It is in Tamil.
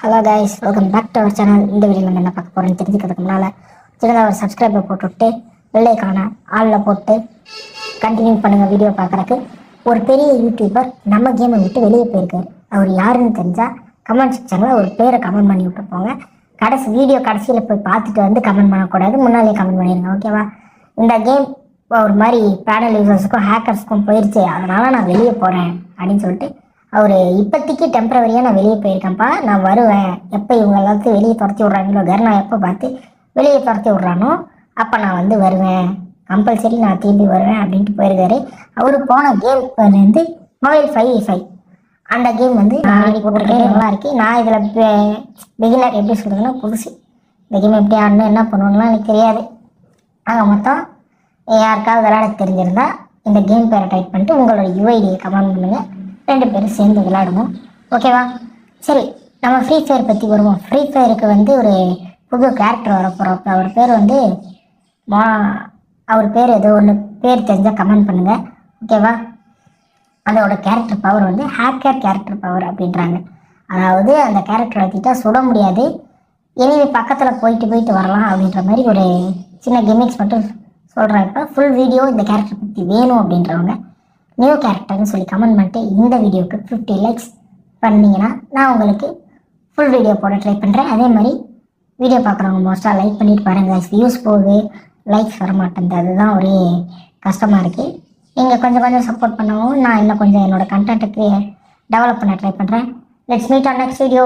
Hello guys, welcome back to our channel. இந்த வீடியோ நம்ம என்ன பார்க்க போகிறோம்னு தெரிஞ்சுக்கிறதுக்கு முன்னால் சின்னதாக ஒரு சப்ஸ்கிரைபர் போட்டுவிட்டு வெள்ளைக்கான ஆளில் போட்டு கண்டினியூ பண்ணுங்கள் வீடியோ பார்க்குறக்கு. ஒரு பெரிய யூடியூபர் நம்ம கேமை விட்டு வெளியே போயிருக்காரு. அவர் யாருன்னு தெரிஞ்சால் கமெண்ட் செக்ஷனில் ஒரு பேரை கமெண்ட் பண்ணி விட்டு போங்க. கடைசியில் போய் பார்த்துட்டு வந்து கமெண்ட் பண்ணக்கூடாது, முன்னாலே கமெண்ட் பண்ணிடுங்க, ஓகேவா? இந்த கேம் ஒரு மாதிரி பேனல் யூசர்ஸுக்கும் ஹேக்கர்ஸுக்கும் போயிடுச்சு, அதனால் நான் வெளியே போகிறேன் அப்படின்னு சொல்லிட்டு அவர் இப்போதைக்கு டெம்பரவரியாக நான் வெளியே போயிருக்கேன்ப்பா, நான் வருவேன், எப்போ இவங்க எல்லாத்தையும் வெளியே துரத்தி விட்றாங்களோ நான் எப்போ பார்த்து வெளியே துரத்தி விட்றானோ அப்போ நான் வந்து வருவேன், கம்பல்சரி நான் திரும்பி வருவேன் அப்படின்ட்டு போயிருக்காரு. அவர் போன கேம் வந்து மொபைல் 5 அந்த கேம் வந்து நான் போட்டிருக்கேன், நல்லா இருக்கு. நான் இதில் பிகினர் எப்படி சொல்கிறதுன்னா புதுசு. இந்த கேம் எப்படி ஆடணும் என்ன பண்ணுவோம்லாம் எனக்கு தெரியாது. மொத்தம் யாருக்காவது விளையாட தெரிஞ்சிருந்தா இந்த கேம் பேரை டைப் பண்ணிட்டு உங்களோட யுஐடியை கமெண்ட் பண்ணுங்கள், 2 பேரும் சேர்ந்து விளையாடுவோம், ஓகேவா? சரி, நம்ம ஃப்ரீ ஃபயர் பற்றி வருவோம். ஃப்ரீ ஃபயருக்கு வந்து ஒரு புது கேரக்டர் வரப்போகிறோம். அவர் பேர் வந்து அவர் பேர் ஏதோ ஒன்று பேர் தெரிஞ்சால் கமெண்ட் பண்ணுங்கள், ஓகேவா? அதோட கேரக்டர் பவர் வந்து ஹேக்கர் கேரக்டர் பவர் அப்படின்றாங்க. அதாவது அந்த கேரக்டர் வச்சுட்டா சுட முடியாது, எனிவே பக்கத்தில் போயிட்டு வரலாம் அப்படின்ற மாதிரி ஒரு சின்ன கிமிக்ஸ் மட்டும் சொல்கிறேன். இப்போ ஃபுல் வீடியோ இந்த கேரக்டர் பற்றி வேணும் அப்படின்றவங்க நியூ கேரக்டர்னு சொல்லி கமெண்ட் பண்ணிட்டு இந்த வீடியோவுக்கு 50 லைக்ஸ் பண்ணிங்கன்னா நான் உங்களுக்கு ஃபுல் வீடியோ போட ட்ரை பண்ணுறேன். அதே மாதிரி வீடியோ பார்க்குறவங்க மோஸ்ட்டாக லைக் பண்ணிட்டு பாருங்கள். வியூஸ் போகுது, லைக்ஸ் வர மாட்டேங்குது, அதுதான் ஒரே கஷ்டமாக இருக்குது. நீங்கள் கொஞ்சம் சப்போர்ட் பண்ணவும் நான் இன்னும் கொஞ்சம் என்னோடய கண்டென்ட்டுக்கு டெவலப் பண்ண ட்ரை பண்ணுறேன். Let's meet on next video.